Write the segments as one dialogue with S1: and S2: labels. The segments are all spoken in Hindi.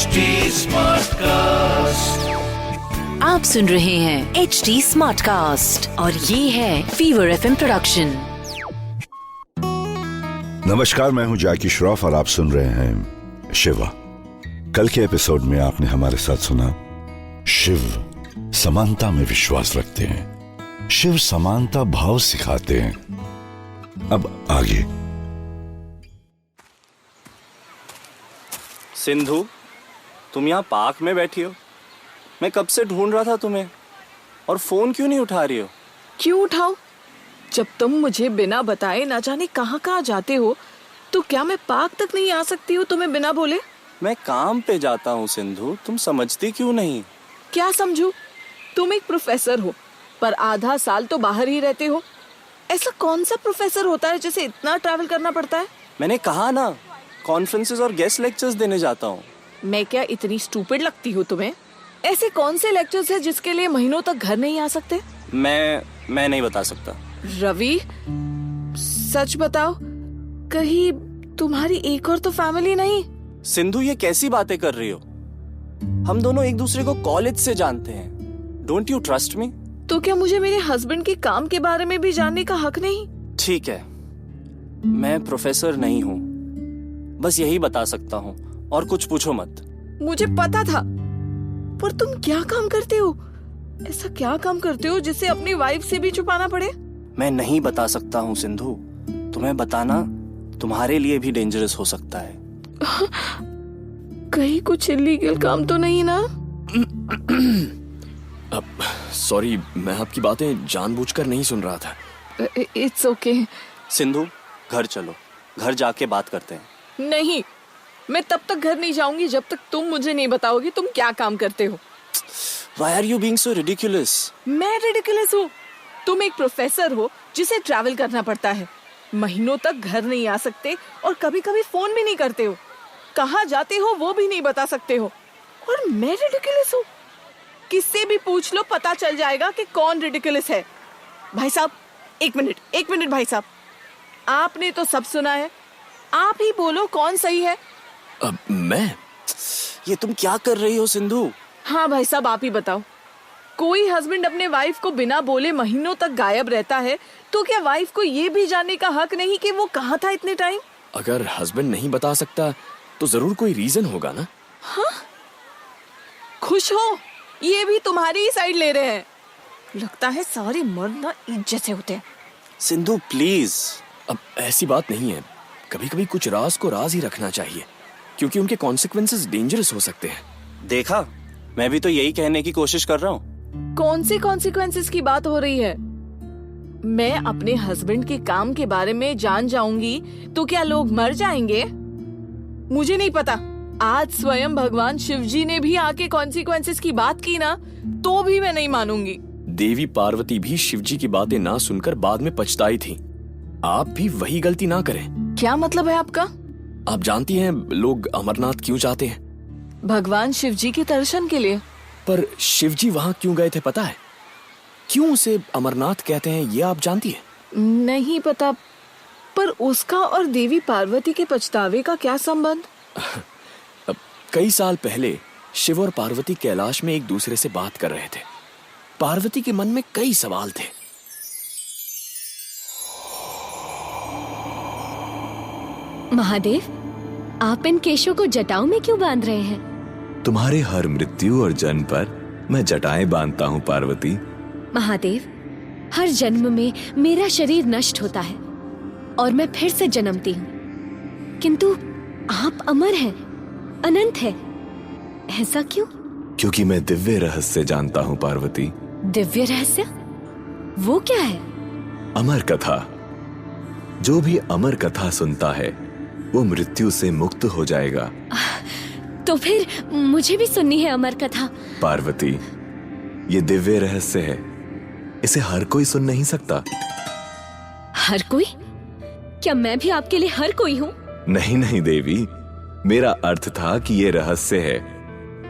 S1: HD Smartcast.
S2: आप सुन रहे हैं HD Smartcast और ये है Fever FM प्रोडक्शन।
S3: नमस्कार, मैं हूं जैकी श्रॉफ और आप सुन रहे हैं शिवा। कल के एपिसोड में आपने हमारे साथ सुना शिव समानता में विश्वास रखते हैं, शिव समानता भाव सिखाते हैं। अब आगे।
S4: सिंधु, तुम यहाँ पार्क में बैठी हो। मैं कब से ढूंढ रहा था तुम्हें, और फोन क्यों नहीं उठा रही हो?
S5: क्यों उठाऊं? जब तुम मुझे बिना बताए ना जाने कहाँ कहाँ जाते हो, तो क्या मैं पार्क तक नहीं आ सकती हूँ तुम्हें बिना बोले?
S4: मैं काम पे जाता हूँ सिंधु, तुम समझती क्यों नहीं?
S5: क्या समझूं? तुम एक प्रोफेसर हो, पर आधा साल तो बाहर ही रहते हो। ऐसा कौन सा प्रोफेसर होता है जिसे इतना ट्रैवल करना पड़ता है?
S4: मैंने कहा ना, कॉन्फ्रेंसेस और गेस्ट लेक्चर्स देने जाता हूँ।
S5: मैं क्या इतनी स्टूपिड लगती हूँ तुम्हें? ऐसे कौन से लेक्चर्स हैं जिसके लिए महीनों तक घर नहीं आ सकते?
S4: मैं नहीं बता सकता।
S5: रवि, सच बताओ, कहीं तुम्हारी एक और तो फैमिली नहीं?
S4: सिंधु, ये कैसी बातें कर रही हो? हम दोनों एक दूसरे को कॉलेज से जानते हैं। Don't you trust me?
S5: तो क्या मुझे मेरे हस्बैंड के काम के बारे में भी जानने का हक नहीं?
S4: ठीक है, मैं प्रोफेसर नहीं हूँ, बस यही बता सकता हूँ, और कुछ पूछो मत।
S5: मुझे पता था, पर तुम क्या काम करते हो? ऐसा क्या काम करते हो जिसे अपनी वाइफ से भी छुपाना पड़े?
S4: मैं नहीं बता सकता हूँ सिंधु, तुम्हें बताना तुम्हारे लिए भी डेंजरस हो सकता है।
S5: कहीं कुछ इलीगल काम तो नहीं ना?
S6: सॉरी, मैं आपकी बातें जानबूझकर नहीं सुन रहा था।
S5: It's okay.
S4: सिंधु, घर चलो, घर जाके बात करते हैं।
S5: नहीं, मैं तब तक घर नहीं जाऊंगी जब तक तुम मुझे नहीं बताओगे तुम क्या काम करते हो।
S4: Why are you being so ridiculous?
S5: मैं रिडिकुलस हूँ? तुम एक प्रोफेसर हो जिसे ट्रैवल करना पड़ता है, महीनों तक घर नहीं आ सकते और कभी कभी फोन भी नहीं करते हो, कहाँ जाते हो वो भी नहीं बता सकते हो, और मैं रिडिकुलस हूँ? किससे भी पूछ लो, पता चल जाएगा कि कौन रिडिकुलस है। भाई साहब, एक मिनट भाई साहब, आपने तो सब सुना है, आप ही बोलो कौन सही है।
S6: मैं?
S4: ये तुम क्या कर रही हो सिंधु?
S5: हाँ भाई साहब, आप ही बताओ। कोई हस्बैंड अपने वाइफ को बिना बोले महीनों तक गायब रहता है, तो क्या वाइफ को ये भी जानने का हक नहीं कि वो कहाँ था इतने टाइम?
S6: अगर हस्बैंड नहीं बता सकता तो जरूर कोई रीजन होगा ना।
S5: हाँ? खुश हो? ये भी तुम्हारी ही साइड ले रहे हैं। लगता है सारे मर्द ना एक जैसे होते हैं।
S4: सिंधु प्लीज।
S6: अब ऐसी बात नहीं है, कभी कभी कुछ राज को राज ही रखना चाहिए, क्योंकि उनके कॉन्सिक्वेंसेस डेंजरस हो सकते हैं।
S4: देखा, मैं भी तो यही कहने की कोशिश कर रहा हूँ।
S5: कौन से कॉन्सिक्वेंसेस की बात हो रही है? मैं अपने हस्बैंड के काम के बारे में जान जाऊंगी तो क्या लोग मर जाएंगे? मुझे नहीं पता। आज स्वयं भगवान शिवजी ने भी आके कॉन्सिक्वेंसेस की बात की ना, तो भी मैं नहीं मानूंगी।
S6: देवी पार्वती भी शिवजी की बातें ना सुनकर बाद में पछताई थी। आप भी वही गलती ना करें।
S5: क्या मतलब है आपका?
S6: आप जानती हैं लोग अमरनाथ क्यों जाते हैं?
S5: भगवान शिवजी के दर्शन के लिए।
S6: पर शिवजी वहां क्यों गए थे पता है? क्यों उसे अमरनाथ कहते हैं ये आप जानती हैं?
S5: नहीं पता, पर उसका और देवी पार्वती के पछतावे का क्या संबंध?
S6: कई साल पहले शिव और पार्वती कैलाश में एक दूसरे से बात कर रहे थे। पार्वती के मन में कई सवाल थे।
S7: महादेव, आप इन केशों को जटाओं में क्यों बांध रहे हैं?
S8: तुम्हारे हर मृत्यु और जन्म पर मैं जटाएं बांधता हूँ पार्वती।
S7: महादेव, हर जन्म में मेरा शरीर नष्ट होता है और मैं फिर से जन्मती हूँ, किंतु आप अमर हैं, अनंत है। ऐसा क्यों?
S8: क्योंकि मैं दिव्य रहस्य जानता हूँ पार्वती।
S7: दिव्य रहस्य? वो क्या है?
S8: अमर कथा। जो भी अमर कथा सुनता है वो मृत्यु से मुक्त हो जाएगा।
S7: तो फिर मुझे भी सुननी है अमर कथा।
S8: पार्वती, ये दिव्य रहस्य है, इसे हर कोई सुन नहीं सकता।
S7: हर कोई? क्या मैं भी आपके लिए हर कोई हूँ?
S8: नहीं नहीं देवी, मेरा अर्थ था कि ये रहस्य है।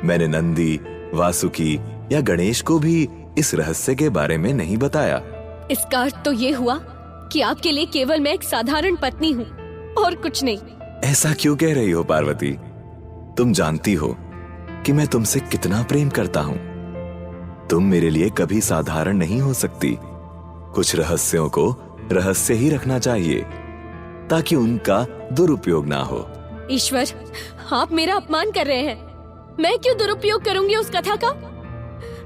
S8: मैंने नंदी, वासुकी या गणेश को भी इस रहस्य के बारे में नहीं बताया।
S7: इसका अर्थ तो ये हुआ कि आपके लिए केवल मैं एक साधारण पत्नी हूँ और कुछ नहीं।
S8: ऐसा क्यों कह रही हो पार्वती? तुम जानती हो कि मैं तुमसे कितना प्रेम करता हूं। तुम मेरे लिए कभी साधारण नहीं हो सकती। कुछ रहस्यों को रहस्य ही रखना चाहिए ताकि उनका दुरुपयोग ना हो।
S7: ईश्वर, आप मेरा अपमान कर रहे हैं। मैं क्यों दुरुपयोग करूंगी उस कथा का?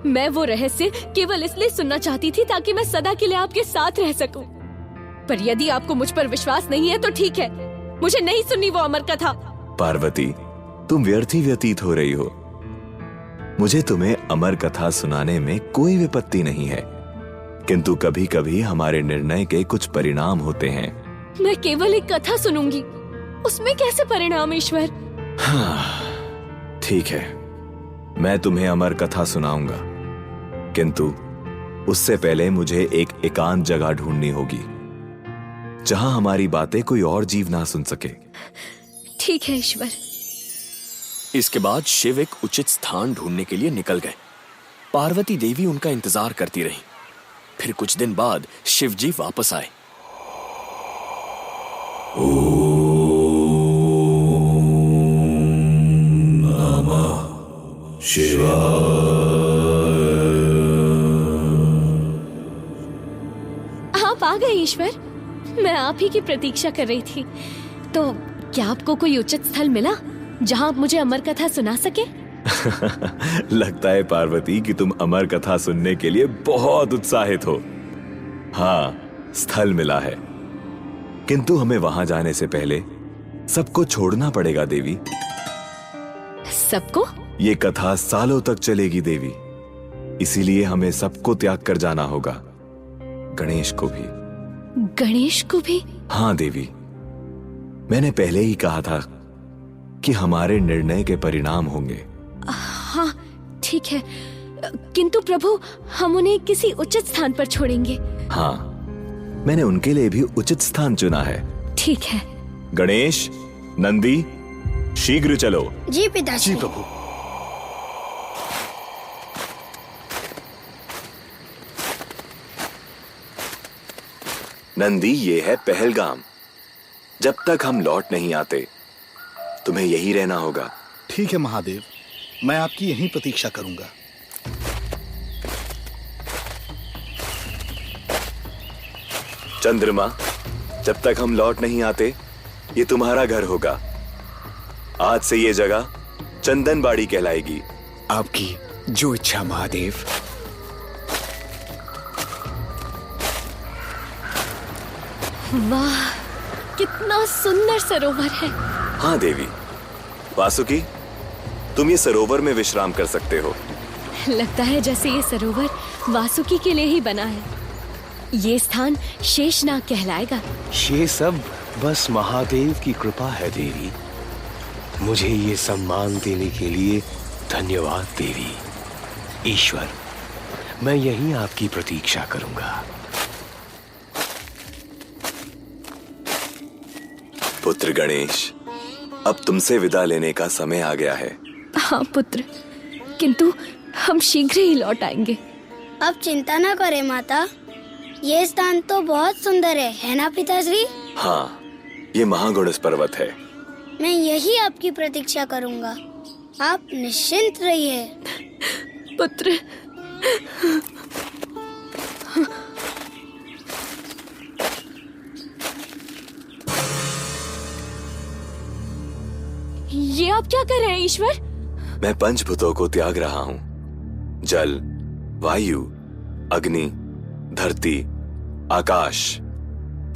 S7: मैं वो रहस्य केवल इसलिए सुनना चाहती थी ताकि मैं सदा के लिए आपके साथ रह सकूं। पर यदि आपको मुझ पर विश्वास नहीं है तो ठीक है, मुझे नहीं सुननी वो अमर कथा।
S8: पार्वती, तुम व्यर्थ ही व्यतीत हो रही हो। मुझे तुम्हें अमर कथा सुनाने में कोई विपत्ति नहीं है, किंतु कभी कभी हमारे निर्णय के कुछ परिणाम होते हैं।
S7: मैं केवल एक कथा सुनूंगी, उसमें कैसे परिणाम ईश्वर?
S8: ठीक है, मैं तुम्हें अमर कथा सुनाऊंगा, किंतु उससे पहले मुझे एक एकांत जगह ढूंढनी होगी जहां हमारी बातें कोई और जीव ना सुन सके।
S7: ठीक है ईश्वर।
S6: इसके बाद शिव एक उचित स्थान ढूंढने के लिए निकल गए। पार्वती देवी उनका इंतजार करती रही। फिर कुछ दिन बाद शिव जी वापस आए।
S7: आप आ गए ईश्वर। मैं आप ही की प्रतीक्षा कर रही थी। तो क्या आपको कोई उचित स्थल मिला जहां आप मुझे अमर कथा सुना सके?
S8: लगता है पार्वती कि तुम अमर कथा सुनने के लिए बहुत उत्साहित हो। हाँ, स्थल मिला है, किंतु हमें वहां जाने से पहले सबको छोड़ना पड़ेगा देवी।
S7: सबको?
S8: ये कथा सालों तक चलेगी देवी, इसीलिए हमें सबको त्याग कर जाना होगा, गणेश को भी।
S7: गणेश को भी?
S8: हाँ देवी, मैंने पहले ही कहा था कि हमारे निर्णय के परिणाम होंगे।
S7: हाँ ठीक है, किंतु प्रभु हम उन्हें किसी उचित स्थान पर छोड़ेंगे।
S8: हाँ, मैंने उनके लिए भी उचित स्थान चुना है।
S7: ठीक है।
S8: गणेश, नंदी, शीघ्र चलो।
S1: जी पिताश्री।
S9: जी प्रभु।
S8: नंदी, ये है पहलगाम। जब तक हम लौट नहीं आते तुम्हें यही रहना होगा।
S9: ठीक है महादेव, मैं आपकी यहीं प्रतीक्षा करूंगा।
S8: चंद्रमा, जब तक हम लौट नहीं आते ये तुम्हारा घर होगा। आज से ये जगह चंदनबाड़ी कहलाएगी।
S9: आपकी जो इच्छा महादेव।
S7: वाह, कितना सुंदर सरोवर है।
S8: हाँ देवी। वासुकी, तुम ये सरोवर में विश्राम कर सकते हो।
S7: लगता है जैसे ये सरोवर वासुकी के लिए ही बना है। ये स्थान शेषनाग कहलाएगा।
S10: ये सब बस महादेव की कृपा है देवी। मुझे ये सम्मान देने के लिए धन्यवाद देवी। ईश्वर, मैं यहीं आपकी प्रतीक्षा करूंगा।
S8: पुत्र गणेश, अब तुमसे विदा लेने का समय आ गया है।
S7: हाँ पुत्र, किंतु हम शीघ्र ही लौट आएंगे।
S1: अब चिंता न करें माता, ये स्थान तो बहुत सुंदर है ना पिताश्री?
S8: हाँ, ये महागुणस पर्वत है।
S1: मैं यही आपकी प्रतीक्षा करूंगा। आप निश्चिंत रहिए।
S7: पुत्र, ये आप क्या कर रहे हैं ईश्वर?
S8: मैं पंचभूतों को त्याग रहा हूं। जल, वायु, अग्नि, धरती, आकाश,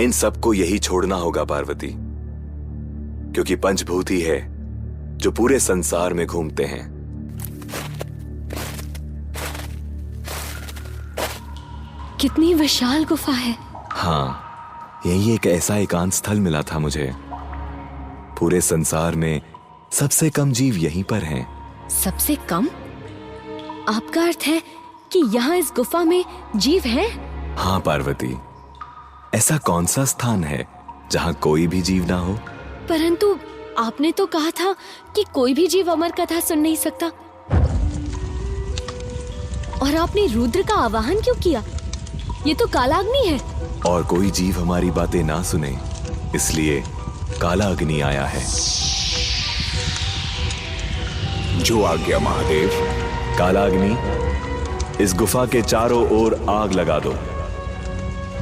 S8: इन सबको यही छोड़ना होगा पार्वती, क्योंकि पंचभूत ही है जो पूरे संसार में घूमते हैं।
S7: कितनी विशाल गुफा है।
S8: हाँ, यही एक ऐसा एकांत स्थल मिला था मुझे। पूरे संसार में सबसे कम जीव यहीं पर हैं।
S7: सबसे कम? आपका अर्थ है कि यहाँ इस गुफा में जीव हैं?
S8: हाँ पार्वती, ऐसा कौन सा स्थान है जहाँ कोई भी जीव ना हो?
S7: परंतु आपने तो कहा था कि कोई भी जीव अमर कथा सुन नहीं सकता। और आपने रुद्र का आवाहन क्यों किया? ये तो कालाग्नि है।
S8: और कोई जीव हमारी बातें ना सुने, इसलिए काला अग्नि आया है। जो आज्ञा महादेव। कालाग्नि, इस गुफा के चारों ओर आग लगा दो।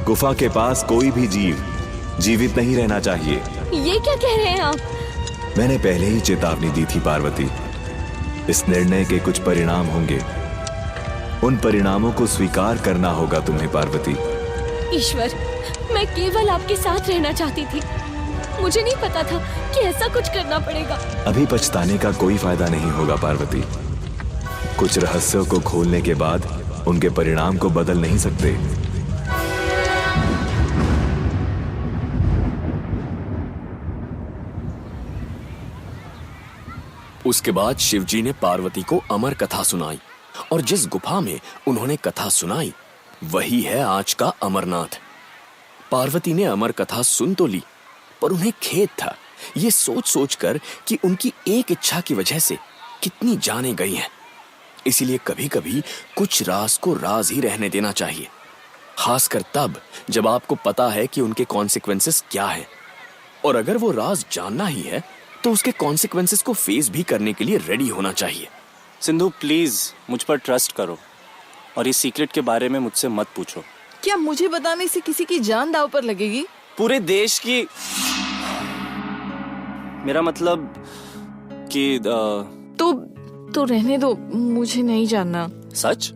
S8: गुफा के पास कोई भी जीव जीवित नहीं रहना चाहिए।
S7: ये क्या कह रहे हैं आप?
S8: मैंने पहले ही चेतावनी दी थी पार्वती। इस निर्णय के कुछ परिणाम होंगे, उन परिणामों को स्वीकार करना होगा तुम्हें पार्वती।
S7: ईश्वर, मैं केवल आपके साथ रहना चाहती थी। मुझे नहीं पता था कि ऐसा कुछ करना पड़ेगा।
S8: अभी पछताने का कोई फायदा नहीं होगा पार्वती। कुछ रहस्यों को खोलने के बाद उनके परिणाम को बदल नहीं सकते।
S6: उसके बाद शिवजी ने पार्वती को अमर कथा सुनाई, और जिस गुफा में उन्होंने कथा सुनाई वही है आज का अमरनाथ। पार्वती ने अमर कथा सुन तो ली, पर उन्हें खेद था ये सोच सोचकर कि उनकी एक इच्छा की वजह से कितनी जानें गई हैं। इसीलिए कभी कभी कुछ राज को राज ही रहने देना चाहिए, खासकर तब जब आपको पता है कि उनके कॉन्सिक्वेंसेस क्या हैं। और अगर वो राज जानना ही है तो उसके कॉन्सिक्वेंसेस को फेस भी करने के लिए रेडी होना चाहिए।
S4: सिंधु प्लीज मुझ पर ट्रस्ट करो और इस सीक्रेट के बारे में मुझसे मत पूछो।
S5: क्या मुझे बताने से किसी की जान दांव पर लगेगी?
S4: पूरे देश की, मेरा मतलब कि
S5: तो रहने दो, मुझे नहीं जानना।
S4: सच?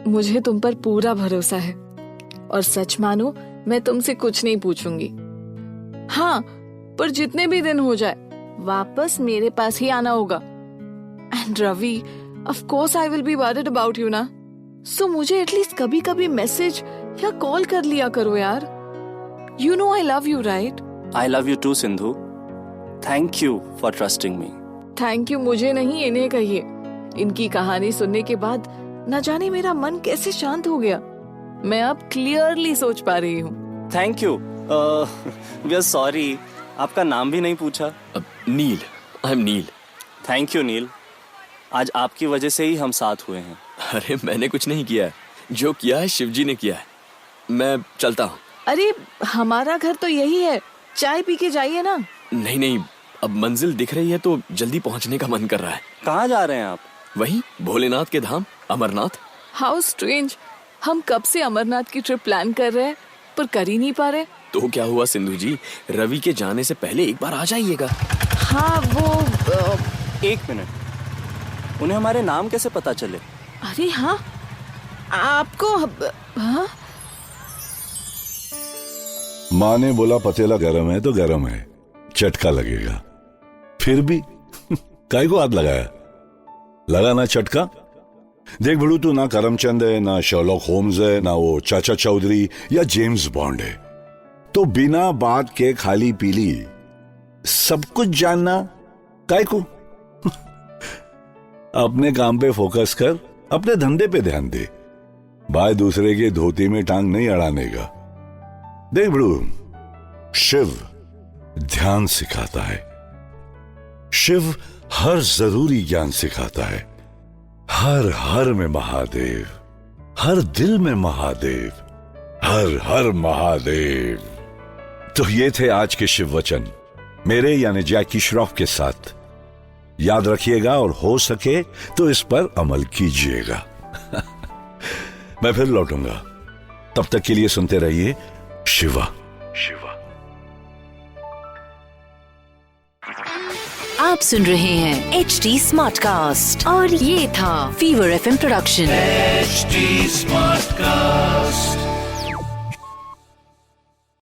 S5: मुझे तुम पर पूरा भरोसा है, और सच मानो मैं तुमसे कुछ नहीं पूछूंगी। हाँ, पर जितने भी दिन हो जाए वापस मेरे पास ही आना होगा। And Ravi, of course I will be worried about you ना, सो मुझे एटलीस्ट कभी कभी मैसेज या कॉल कर लिया करो यार। You know I love you, right?
S4: I love you too Sindhu. Thank you for trusting me.
S5: Thank you मुझे नहीं, इन्हें कहिए। इनकी कहानी सुनने के बाद न जाने मेरा मन कैसे शांत हो गया। मैं अब क्लियरली सोच पा रही हूँ।
S4: Thank you. We are sorry, आपका नाम भी नहीं पूछा।
S6: Neel, I am Neel.
S4: Thank you Neel, आज आपकी वजह से ही हम साथ हुए हैं।
S6: अरे मैंने कुछ नहीं किया है, जो किया है शिवजी ने किया है। मैं चलता हूँ।
S5: अरे हमारा घर तो यही है, चाय पी के जाइए ना।
S6: नहीं नहीं, अब मंजिल दिख रही है तो जल्दी पहुँचने का मन कर रहा है।
S4: कहाँ जा रहे हैं आप?
S6: वही भोलेनाथ के धाम अमरनाथ।
S5: हाउ स्ट्रेंज, हम कब से अमरनाथ की ट्रिप प्लान कर रहे हैं पर कर ही नहीं पा रहे।
S6: तो क्या हुआ सिंधु जी, रवि के जाने से पहले एक बार आ जाइएगा।
S5: हाँ वो
S4: एक मिनट, उन्हें हमारे नाम कैसे पता चले?
S5: अरे हाँ, आपको हाँ?
S3: माँ ने बोला पतेला गरम है तो गरम है, चटका लगेगा। फिर भी काय को हाथ लगाया? लगा ना चटका। देख बड़ू, तू ना करमचंद है, ना शर्लॉक होम्स है, ना वो चाचा चौधरी या जेम्स बॉन्ड है। तो बिना बात के खाली पीली सब कुछ जानना काय को? अपने काम पे फोकस कर, अपने धंधे पे ध्यान दे। भाई दूसरे के धोती में टांग नहीं अड़ाने का। देख बड़ू, शिव ध्यान सिखाता है, शिव हर जरूरी ज्ञान सिखाता है। हर हर में महादेव, हर दिल में महादेव, हर हर महादेव। तो ये थे आज के शिव वचन, मेरे यानी जैकी श्रॉफ के साथ। याद रखिएगा और हो सके तो इस पर अमल कीजिएगा। मैं फिर लौटूंगा, तब तक के लिए सुनते रहिए शिवा शिवा।
S2: आप सुन रहे हैं HD स्मार्ट कास्ट और ये था fever FM production.
S11: HD smart cast.